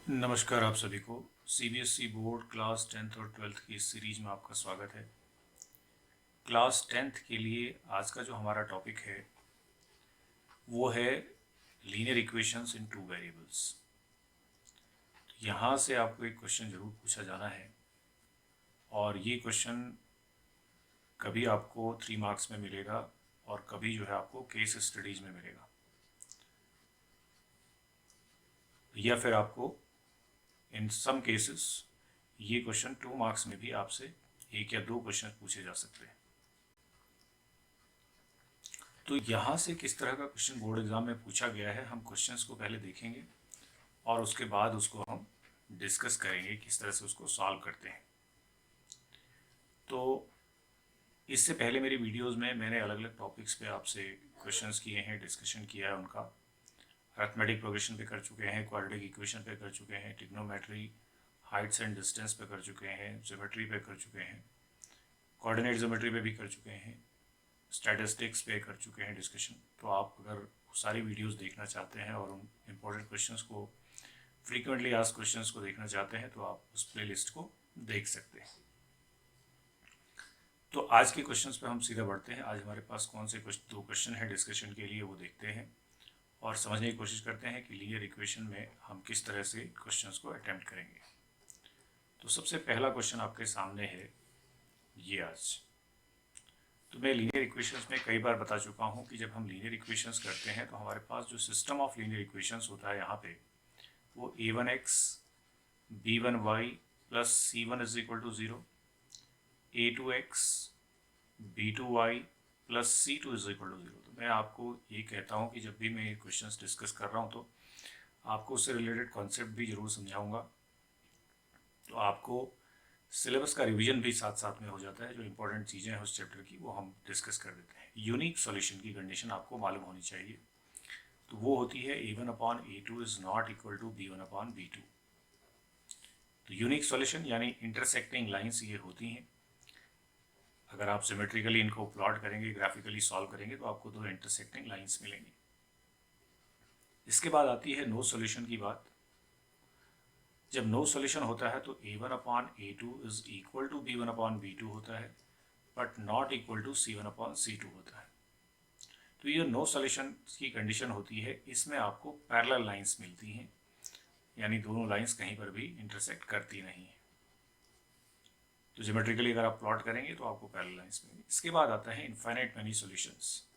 नमस्कार आप सभी को सीबीएसई बोर्ड क्लास 10th और 12th की इस सीरीज में आपका स्वागत है। क्लास 10th के लिए आज का जो हमारा टॉपिक है वो है लीनियर इक्वेशंस इन टू वेरिएबल्स। यहाँ से आपको एक क्वेश्चन ज़रूर पूछा जाना है और ये क्वेश्चन कभी आपको 3 मार्क्स में मिलेगा और कभी जो है आपको केस स्टडीज में मिलेगा, या फिर आपको इन सम केसेस ये क्वेश्चन 2 मार्क्स में भी आपसे 1 या 2 क्वेश्चन पूछे जा सकते हैं। तो यहाँ से किस तरह का क्वेश्चन बोर्ड एग्जाम में पूछा गया है, हम क्वेश्चंस को पहले देखेंगे और उसके बाद उसको हम डिस्कस करेंगे किस तरह से उसको सॉल्व करते हैं। तो इससे पहले मेरी वीडियोस में मैंने अलग अलग टॉपिक्स पे आपसे क्वेश्चंस किए हैं, डिस्कशन किया है उनका। अरिथमेटिक प्रोग्रेशन पे कर चुके हैं, क्वाड्रेटिक इक्वेशन पे कर चुके हैं, ट्रिग्नोमेट्री, हाइट्स एंड डिस्टेंस पे कर चुके हैं, ज्योमेट्री पे कर चुके हैं, कोऑर्डिनेट ज्योमेट्री पे भी कर चुके हैं, स्टैटिस्टिक्स पे कर चुके हैं डिस्कशन। तो आप अगर सारी वीडियोस देखना चाहते हैं और उन इम्पोर्टेंट क्वेश्चंस को, फ्रीक्वेंटली आस्क्ड क्वेश्चंस को देखना चाहते हैं तो आप उस प्लेलिस्ट को देख सकते हैं। तो आज के क्वेश्चंस पे हम सीधा बढ़ते हैं। आज हमारे पास कौन से दो क्वेश्चन है डिस्कशन के लिए, वो देखते हैं और समझने की कोशिश करते हैं कि लीनियर इक्वेशन में हम किस तरह से क्वेश्चंस को अटेम्प्ट करेंगे। तो सबसे पहला क्वेश्चन आपके सामने है ये आज। तो मैं लीनियर इक्वेशंस में कई बार बता चुका हूँ कि जब हम लीनियर इक्वेशंस करते हैं तो हमारे पास जो सिस्टम ऑफ लीनियर इक्वेशंस होता है यहाँ पे, वो a1x b1y plus c1 is equal to 0, a2x b2y plus c2 is equal to 0। तो मैं आपको ये कहता हूँ कि जब भी मैं ये क्वेश्चंस डिस्कस कर रहा हूँ तो आपको उससे रिलेटेड कॉन्सेप्ट भी जरूर समझाऊंगा, तो आपको सिलेबस का रिवीजन भी साथ साथ में हो जाता है। जो इंपॉर्टेंट चीज़ें हैं उस चैप्टर की वो हम डिस्कस कर देते हैं। यूनिक सॉल्यूशन की कंडीशन आपको मालूम होनी चाहिए, तो वो होती है a1/a2 is not equal to b1/b2। तो यूनिक सॉल्यूशन यानी इंटरसेक्टिंग लाइंस ये होती हैं। अगर आप सिमेट्रिकली इनको प्लॉट करेंगे, ग्राफिकली सॉल्व करेंगे तो आपको दो इंटरसेक्टिंग लाइंस मिलेंगी। इसके बाद आती है नो सॉल्यूशन की बात। जब नो सॉल्यूशन होता है तो a1/a2 is equal to b1/b2 होता है, but not equal to c1/c2 होता है। तो ये नो सॉल्यूशन की कंडीशन होती है, इसमें आपको पैरेलल लाइंस मिलती हैं, यानी दोनों लाइंस कहीं पर भी इंटरसेक्ट करती नहीं है। तो ज्योमेट्रिकली अगर आप प्लॉट करेंगे तो आपको पैरेलल लाइंस मिलेंगी। इसके बाद आता है infinite many solutions.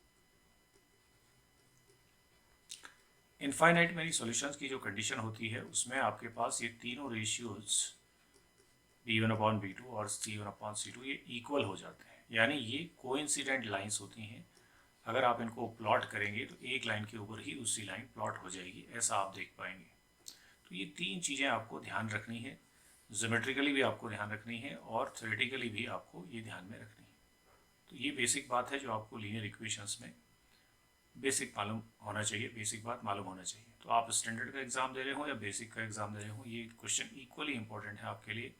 Infinite many solutions की जो कंडीशन होती है उसमें आपके पास ये तीनों रेशियोज b1/b2 और c1/c2 ये इक्वल हो जाते हैं, यानी ये कोइंसिडेंट लाइंस होती हैं। अगर आप इनको प्लॉट करेंगे तो एक लाइन के ऊपर ही दूसरी लाइन प्लॉट हो जाएगी, ऐसा आप देख पाएंगे। तो ये तीन चीज़ें आपको ध्यान रखनी है, ज्योमेट्रिकली भी आपको ध्यान रखनी है और थ्योरेटिकली भी आपको ये ध्यान में रखनी है। तो ये बेसिक बात है जो आपको लीनियर इक्वेशंस में बेसिक मालूम होना चाहिए, बेसिक बात मालूम होना चाहिए। तो आप स्टैंडर्ड का एग्जाम दे रहे हो या बेसिक का एग्जाम दे रहे हो, ये क्वेश्चन इक्वली इंपॉर्टेंट है आपके लिए।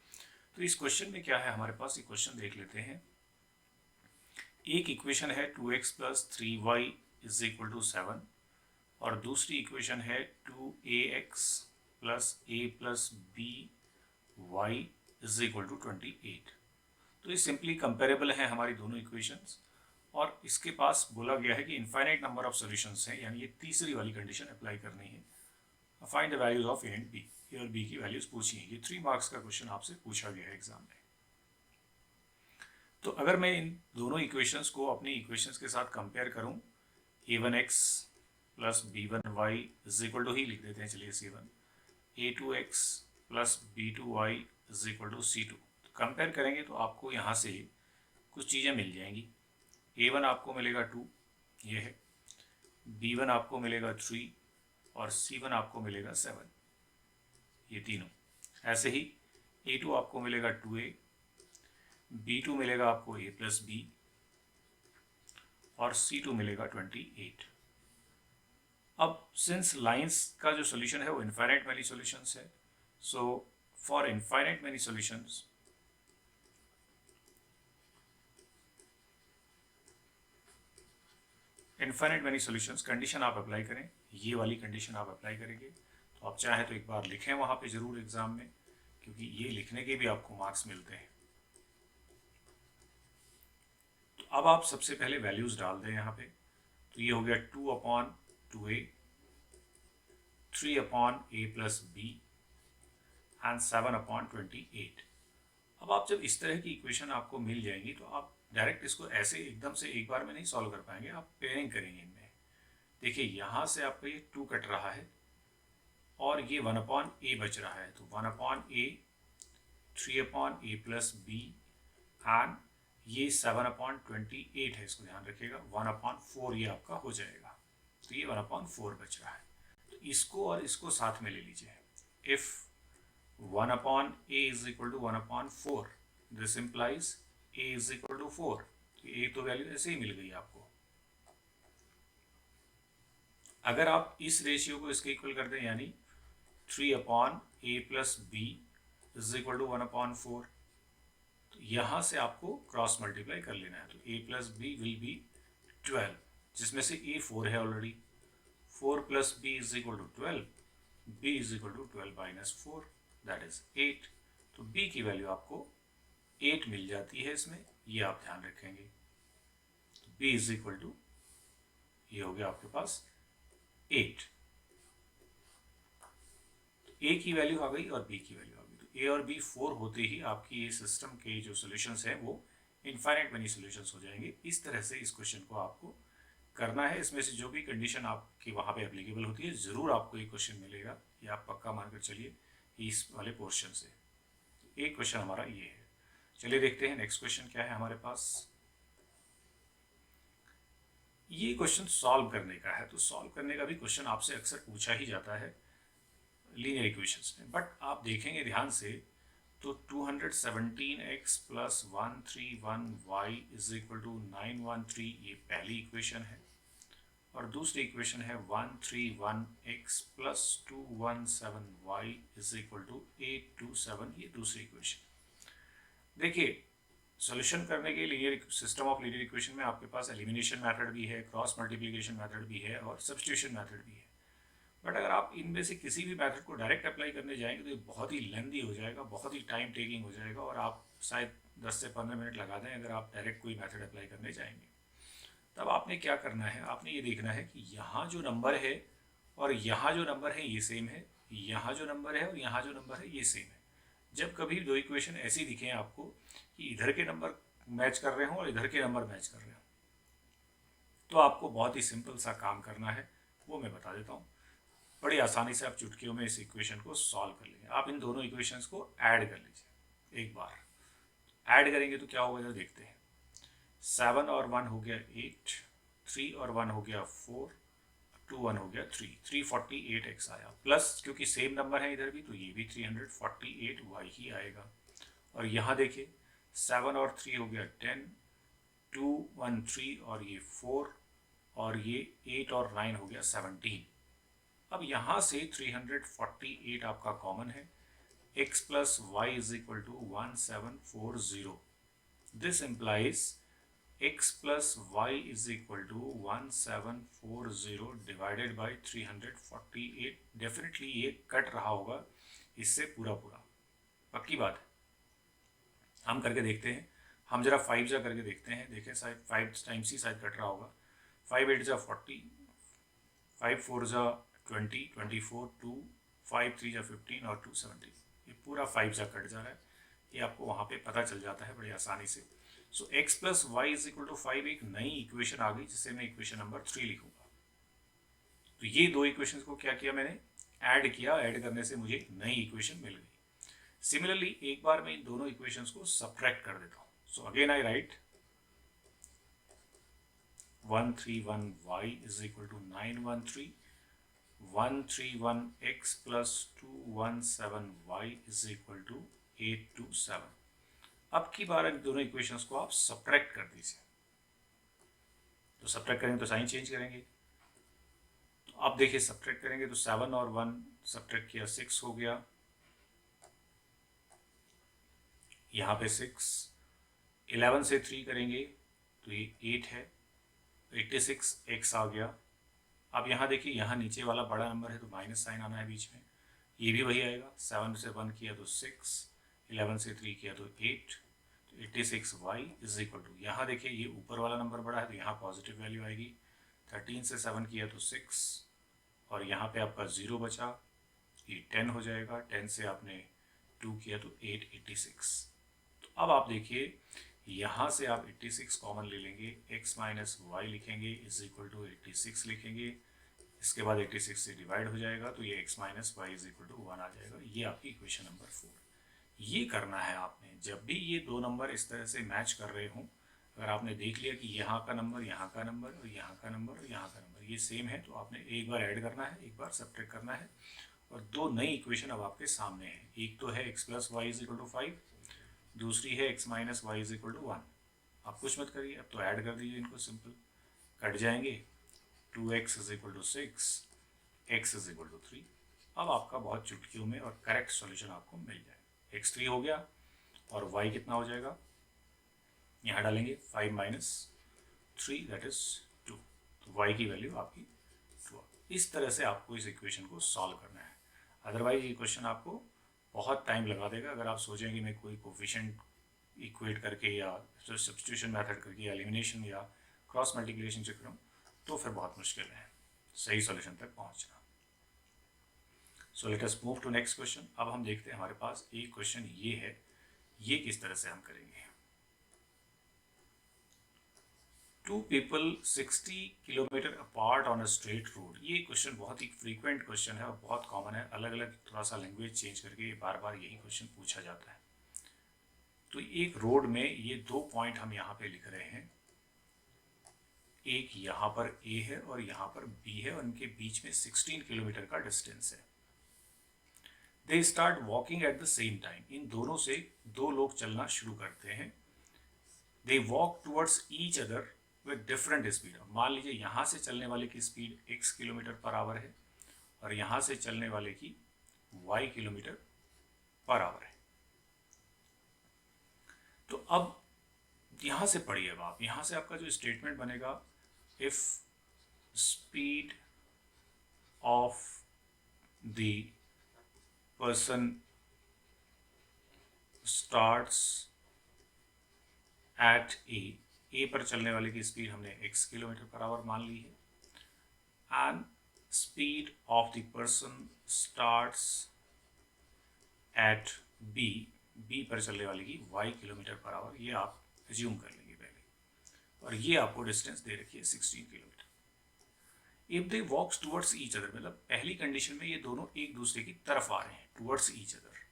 तो इस क्वेश्चन में क्या है हमारे पास, ये क्वेश्चन देख लेते हैं। एक इक्वेशन है 2x plus 3y is equal to 7 और दूसरी इक्वेशन है 2ax plus a plus B Y is equal to 28। तो ये सिंपली कंपेरेबल है हमारी दोनों इक्वेशंस, और इसके पास बोला गया है कि इनफाइनाइट नंबर ऑफ सॉल्यूशंस हैं, यानी ये तीसरी वाली कंडीशन अप्लाई करनी है। Find the values of a and b, a और बी की वैल्यूज पूछी है। ये 3 मार्क्स का क्वेश्चन आपसे पूछा गया है एग्जाम में। तो अगर मैं इन दोनों इक्वेशंस को अपनी इक्वेशंस के साथ कंपेयर करूं, a1x plus b1y is equal to ही लिख देते हैं, चलिए c1, a2x plus b2y is equal to c2। Compare करेंगे तो आपको यहाँ से कुछ चीज़ें मिल जाएंगी। a1 आपको मिलेगा 2, ये है, b1 आपको मिलेगा 3 और c1 आपको मिलेगा 7, ये तीनों। ऐसे ही a2 आपको मिलेगा 2a, b2 मिलेगा आपको a प्लस बी और c2 मिलेगा 28। अब सिंस लाइंस का जो सोल्यूशन है वो इनफाइनाइट मैनी सॉल्यूशंस है, so for infinite many solutions infinite many solutions condition आप अप्लाई करें, ये वाली कंडीशन आप अप्लाई करेंगे तो आप चाहें तो एक बार लिखें वहाँ पे ज़रूर एग्ज़ाम में, क्योंकि ये लिखने के भी आपको मार्क्स मिलते हैं। तो अब आप सबसे पहले वैल्यूज़ डाल दें यहाँ पे। तो ये हो गया 2/2a, 3/a plus b and 7/28। अब आप जब इस तरह की इक्वेशन आपको मिल जाएंगी तो आप डायरेक्ट इसको ऐसे एकदम से एक बार में नहीं सॉल्व कर पाएंगे, आप पेयरिंग करेंगे इनमें। देखिए यहाँ से आपका ये 2 कट रहा है और ये 1/a बच रहा है, तो 1/a, 3/a plus b and ये 7/28 है, इसको ध्यान रखिएगा। 1/4 ये आपका हो जाएगा, तो ये 1/4 बच रहा है। तो इसको और इसको साथ में ले लीजिए। If 1/a is equal to 1/4, this implies a is equal to 4। a तो वैल्यू ऐसे ही मिल गई आपको। अगर आप इस रेशियो को इसके इक्वल कर दें, यानी 3/a plus b is equal to 1/4, तो यहाँ से आपको क्रॉस मल्टीप्लाई कर लेना है। तो a plus b will be 12, जिसमें से a 4 है already. 4 plus b is equal to 12, b is equal to 12 minus 4, that is 8। तो b की वैल्यू आपको 8 मिल जाती है इसमें, ये आप ध्यान रखेंगे। तो b इज इक्वल टू, ये हो गया आपके पास 8। तो a की वैल्यू आ गई और b की वैल्यू आ गई। तो a और b 4 होते ही आपकी ये सिस्टम के जो सॉल्यूशंस है वो इनफाइनाइट मनी सॉल्यूशंस हो जाएंगे। इस तरह से इस क्वेश्चन को आपको करना है। इसमें से जो भी कंडीशन आपकी वहाँ पे एप्लीकेबल होती है, ज़रूर आपको ये क्वेश्चन मिलेगा, ये आप पक्का मानकर चलिए इस वाले पोर्शन से। एक क्वेश्चन हमारा ये है। चलिए देखते हैं नेक्स्ट क्वेश्चन क्या है हमारे पास। ये क्वेश्चन सॉल्व करने का है, तो सॉल्व करने का भी क्वेश्चन आपसे अक्सर पूछा ही जाता है लीनियर इक्वेशंस में, बट आप देखेंगे ध्यान से तो 217x plus 131y is equal to 913, ये पहली इक्वेशन है। और दूसरी इक्वेशन है 131x plus 217y is equal to 827, ये दूसरी इक्वेशन। देखिए, सॉल्यूशन करने के लिए सिस्टम ऑफ लीनियर इक्वेशन में आपके पास एलिमिनेशन मेथड भी है, क्रॉस मल्टीप्लिकेशन मेथड भी है और सब्स्टिट्यूशन मेथड भी है। बट अगर आप इनमें से किसी भी मेथड को डायरेक्ट अप्लाई करने जाएंगे तो ये बहुत ही लेंदी हो जाएगा, बहुत ही टाइम टेकिंग हो जाएगा, और आप शायद 10 से 15 मिनट लगा दें अगर आप डायरेक्ट कोई मेथड अप्लाई करने जाएंगे। तब आपने क्या करना है, आपने ये देखना है कि यहाँ जो नंबर है और यहाँ जो नंबर है ये सेम है, यहाँ जो नंबर है और यहाँ जो नंबर है ये सेम है। जब कभी दो इक्वेशन ऐसी दिखें आपको कि इधर के नंबर मैच कर रहे हों और इधर के नंबर मैच कर रहे हों, तो आपको बहुत ही सिंपल सा काम करना है, वो मैं बता देता हूँ। बड़ी आसानी से आप चुटकियों में इस इक्वेशन को सॉल्व कर लेंगे। आप इन दोनों इक्वेशंस को ऐड कर लीजिए एक बार। ऐड करेंगे तो क्या होगा जरा देखते हैं। 7 और 1 हो गया 8, 3 और 1 हो गया 4, 2 1 हो गया 3, 348x आया। प्लस क्योंकि सेम नंबर है इधर भी, तो ये भी 348y ही आएगा। और यहाँ देखिए 7 और 3 हो गया 10, 2 1 3 और ये 4, और ये 8 और 9 हो गया 17। अब यहाँ से 348 आपका कॉमन है। x plus Y is equal to 1740। This implies x plus Y is equal to 1740 divided by 348। Definitely ये कट रहा होगा इससे पूरा पूरा, पक्की बात है। हम करके देखते हैं, हम जरा 5 जा करके देखते हैं। देखें शायद 5 टाइम्स ही शायद कट रहा होगा। 5 8 जा 40, 5 4 जा 20, 24, 2 5 3 जा 15 और 2 17। ये पूरा 5 जा कट जा रहा है, ये आपको वहाँ पे पता चल जाता है बड़ी आसानी से। So x plus Y is equal to 5 एक नई इक्वेशन आ गई, जिसे मैं इक्वेशन नंबर 3 लिखूंगा। तो ये दो इक्वेशंस को क्या किया मैंने, ऐड किया। ऐड करने से मुझे नई इक्वेशन मिल गई। सिमिलरली एक बार मैं इन दोनों इक्वेशंस को सब्ट्रैक्ट कर देता हूँ। So again I write 131y is equal to 913, 131x plus 217y is equal to 827। अब की बार इन दोनों इक्वेशंस को आप सब्ट्रैक्ट कर दीजिए। तो सब्ट्रैक्ट करेंगे तो साइन चेंज करेंगे। तो अब देखिए सब्ट्रैक्ट करेंगे तो 7 और 1 सब्ट्रैक्ट किया 6 हो गया, यहाँ पे 6, 11 से 3 करेंगे तो ये 8 है, 86 x आ गया। अब यहाँ देखिए, यहाँ नीचे वाला बड़ा नंबर है तो माइनस साइन आना है बीच में, ये भी वही आएगा, 7 से 1 किया तो 6, 11 से 3 किया तो 8, तो 86y इज इक्वल टू, यहाँ देखिए ये ऊपर वाला नंबर बड़ा है तो यहाँ पॉजिटिव वैल्यू आएगी, 13 से 7 किया तो 6, और यहाँ पे आपका 0 बचा, ये 10 हो जाएगा, 10 से आपने 2 किया तो 886। तो अब आप देखिए यहाँ से आप 86 कॉमन ले लेंगे, x माइनस वाई लिखेंगे इज इक्वल टू 86 लिखेंगे, इसके बाद 86 से डिवाइड हो जाएगा तो ये x minus Y is equal to 1 आ जाएगा। ये आपकी इक्वेशन नंबर 4। ये करना है आपने, जब भी ये दो नंबर इस तरह से मैच कर रहे हों, अगर आपने देख लिया कि यहाँ का नंबर, यहाँ का नंबर और यहाँ का नंबर और यहाँ का नंबर ये सेम है, तो आपने एक बार ऐड करना है, एक बार सब्ट्रैक्ट करना है, और दो नई इक्वेशन अब आपके सामने है। एक तो है x plus Y is equal to 5, दूसरी है x minus Y is equal to 1। आप कुछ मत करिए, अब तो ऐड कर दीजिए इनको, सिंपल कट जाएंगे, 2x is equal to 6, x is equal to 3। अब आपका बहुत चुटकियों में और करेक्ट सॉल्यूशन आपको मिल जाएगा। x 3 हो गया और y कितना हो जाएगा, यहाँ डालेंगे 5 माइनस 3 दैट इज 2, तो y की वैल्यू आपकी 2। इस तरह से आपको इस इक्वेशन को सॉल्व करना है, अदरवाइज ये क्वेश्चन आपको बहुत टाइम लगा देगा। अगर आप सोचें कि मैं कोई कोफिशिएंट इक्वेट करके या सब्स्टिट्यूशन मेथड करके या एलिमिनेशन या क्रॉस मल्टीप्लिकेशन से करूँ, तो फिर बहुत मुश्किल है सही सॉल्यूशन तक पहुँचना। So let us move to next question. अब हम देखते हैं हमारे पास एक क्वेश्चन ये है, ये किस तरह से हम करेंगे। 2 people 60 kilometre apart on a straight road. ये क्वेश्चन बहुत ही फ्रीक्वेंट क्वेश्चन है और बहुत कॉमन है, अलग अलग थोड़ा सा लैंग्वेज चेंज करके बार बार यही क्वेश्चन पूछा जाता है। तो एक रोड में ये दो पॉइंट हम यहाँ पे लिख रहे हैं, एक यहाँ पर A है और यहाँ पर B है, और इनके बीच में 16 किलोमीटर का डिस्टेंस है। They start walking at the same time. इन दोनों से दो लोग चलना शुरू करते हैं। They walk towards each other with different speed. मान लीजिए यहाँ से चलने वाले की speed x kilometre per hour है और यहाँ से चलने वाले की y किलोमीटर पर आवर है। तो अब यहाँ से पढ़िए, अब आप यहाँ से आपका जो स्टेटमेंट बनेगा, if speed of the person starts at A पर चलने वाले की स्पीड हमने x किलोमीटर पर आवर मान ली है, and speed of the person starts at B पर चलने वाले की y किलोमीटर पर आवर, ये आप एज्यूम कर लेंगे पहले, और ये आपको डिस्टेंस दे रखी है 16 kilometre. If they walks towards each other, मतलब पहली कंडीशन में ये दोनों एक दूसरे की तरफ आ रहे हैं, towards each other.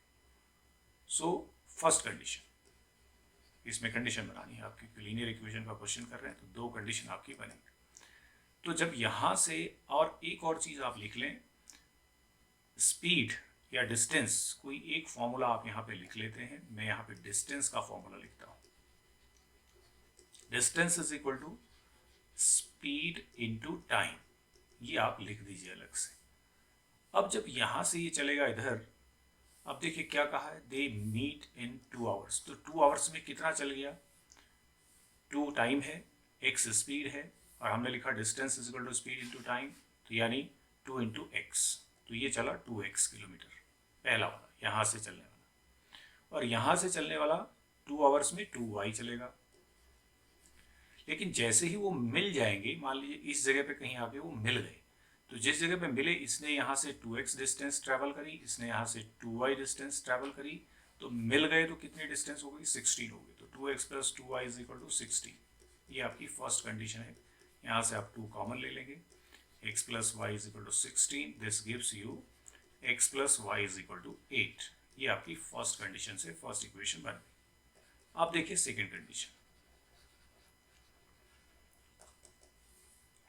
So first condition, इसमें कंडीशन बनानी है आपकी, लीनियर इक्वेशन का क्वेश्चन कर रहे हैं तो दो कंडीशन आपकी बनेगी। तो जब यहाँ से, और एक और चीज़ आप लिख लें, स्पीड या डिस्टेंस, कोई एक फॉर्मूला आप यहाँ पे लिख लेते हैं। मैं यहाँ पे डिस्टेंस का फॉर्मूला लिखता हूँ, distance is equal to speed into time, ये आप लिख दीजिए अलग से। अब जब यहाँ से ये चलेगा इधर, अब देखिए क्या कहा है, दे मीट इन 2 आवर्स। तो 2 आवर्स में कितना चल गया, 2 टाइम है, x स्पीड है, और हमने लिखा distance is equal to speed into time, तो यानी 2 इंटू एक्स, तो ये चला 2x किलोमीटर, पहला वाला यहाँ से चलने वाला। और यहाँ से चलने वाला 2 आवर्स में 2y चलेगा। लेकिन जैसे ही वो मिल जाएंगे, मान लीजिए इस जगह पे कहीं आके वो मिल गए, तो जिस जगह पे मिले, इसने यहाँ से 2x डिस्टेंस ट्रैवल करी, इसने यहाँ से 2y डिस्टेंस ट्रैवल करी, तो मिल गए तो कितनी डिस्टेंस हो गई, 16 हो गई। तो 2x plus 2y is equal to 16, ये आपकी फर्स्ट कंडीशन है। यहाँ से आप 2 कॉमन ले लेंगे, x plus Y is equal to 16, this gives you x plus Y is equal to 8। ये आपकी फर्स्ट कंडीशन से फर्स्ट इक्वेशन बन गई। आप देखिए second condition,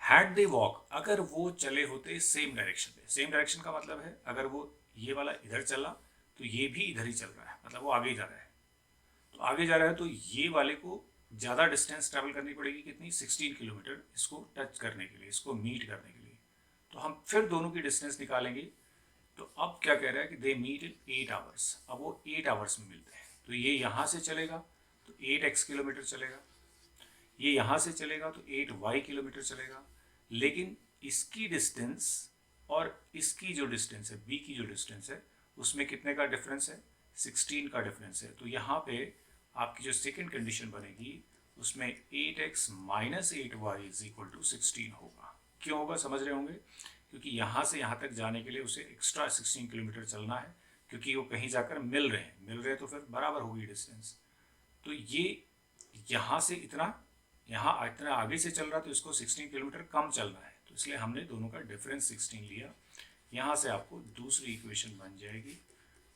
had they walk, अगर वो चले होते सेम डायरेक्शन पे, सेम डायरेक्शन का मतलब है अगर वो ये वाला इधर चला तो ये भी इधर ही चल रहा है, मतलब वो आगे जा रहा है। तो आगे जा रहा है तो ये वाले को ज़्यादा डिस्टेंस ट्रैवल करनी पड़ेगी, कितनी, 16 किलोमीटर, इसको टच करने के लिए, इसको मीट करने के लिए। तो हम फिर दोनों की डिस्टेंस निकालेंगे। तो अब क्या कह रहा है कि दे मीट इन 8 आवर्स, अब वो 8 आवर्स में मिलते हैं। तो ये यहाँ से चलेगा तो 8x किलोमीटर चलेगा, ये यहाँ से चलेगा तो 8y किलोमीटर चलेगा, लेकिन इसकी डिस्टेंस और इसकी जो डिस्टेंस है, बी की जो डिस्टेंस है, उसमें कितने का डिफरेंस है, 16 का डिफरेंस है। तो यहाँ पे आपकी जो सेकेंड कंडीशन बनेगी उसमें 8x minus 8y is equal to 16 होगा। क्यों होगा समझ रहे होंगे, क्योंकि यहाँ से यहाँ तक जाने के लिए उसे एक्स्ट्रा 16 किलोमीटर चलना है, क्योंकि वो कहीं जाकर मिल रहे हैं तो फिर बराबर होगी डिस्टेंस। तो ये यहाँ से इतना आगे से चल रहा, तो इसको 16 किलोमीटर कम चलना है, तो इसलिए हमने दोनों का डिफरेंस 16 लिया। यहाँ से आपको दूसरी इक्वेशन बन जाएगी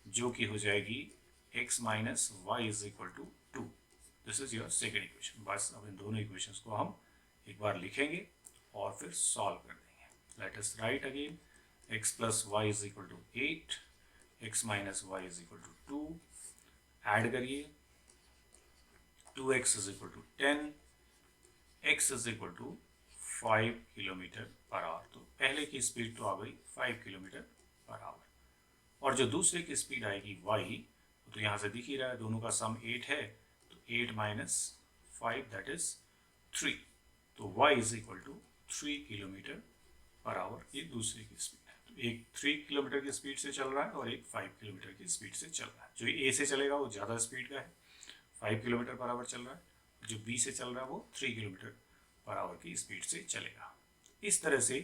जो कि हो जाएगी x minus Y is equal to 2। This is your second equation. बस अब इन दोनों इक्वेशंस को हम एक बार लिखेंगे और फिर सॉल्व कर देंगे। Let us write again, x plus Y is equal to 8, x minus Y is equal to 2, add करिए, 2x is equal to 10, x is equal to 5 kilometre per hour. तो पहले की स्पीड तो आ गई 5 किलोमीटर पर आवर, और जो दूसरे की स्पीड आएगी y, तो यहाँ से दिख ही रहा है दोनों का सम 8 है, तो 8 माइनस 5 दैट इज 3। तो y is equal to 3 kilometre per hour, ये दूसरे की स्पीड है। तो एक 3 किलोमीटर की स्पीड से चल रहा है और एक 5 किलोमीटर की स्पीड से चल रहा है। जो ए से चलेगा वो ज़्यादा स्पीड का है, 5 किलोमीटर पर आवर चल रहा है। जो बी से चल रहा है वो 3 किलोमीटर पर आवर की स्पीड से चलेगा। इस तरह से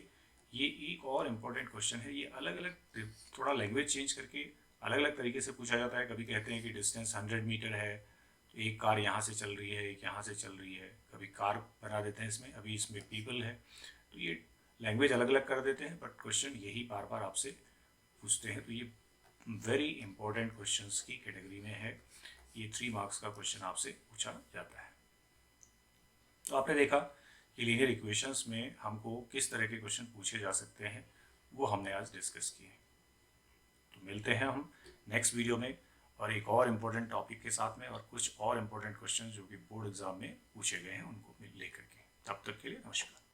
ये एक और इम्पोर्टेंट क्वेश्चन है। ये अलग अलग थोड़ा लैंग्वेज चेंज करके अलग अलग तरीके से पूछा जाता है। कभी कहते हैं कि डिस्टेंस 100 मीटर है, तो एक कार यहाँ से चल रही है, एक यहाँ से चल रही है। कभी कार बना देते हैं इसमें, अभी इसमें पीपल है, तो ये लैंग्वेज अलग अलग कर देते हैं, बट क्वेश्चन यही बार बार आपसे पूछते हैं। तो ये वेरी इंपॉर्टेंट क्वेश्चंस की कैटेगरी में है। ये 3 मार्क्स का क्वेश्चन आपसे पूछा जाता है। तो आपने देखा कि लीनियर इक्वेशंस में हमको किस तरह के क्वेश्चन पूछे जा सकते हैं, वो हमने आज डिस्कस किए। तो मिलते हैं हम नेक्स्ट वीडियो में और एक और इम्पोर्टेंट टॉपिक के साथ में, और कुछ और इम्पोर्टेंट क्वेश्चन जो कि बोर्ड एग्जाम में पूछे गए हैं उनको लेकर के। तब तक के लिए नमस्कार।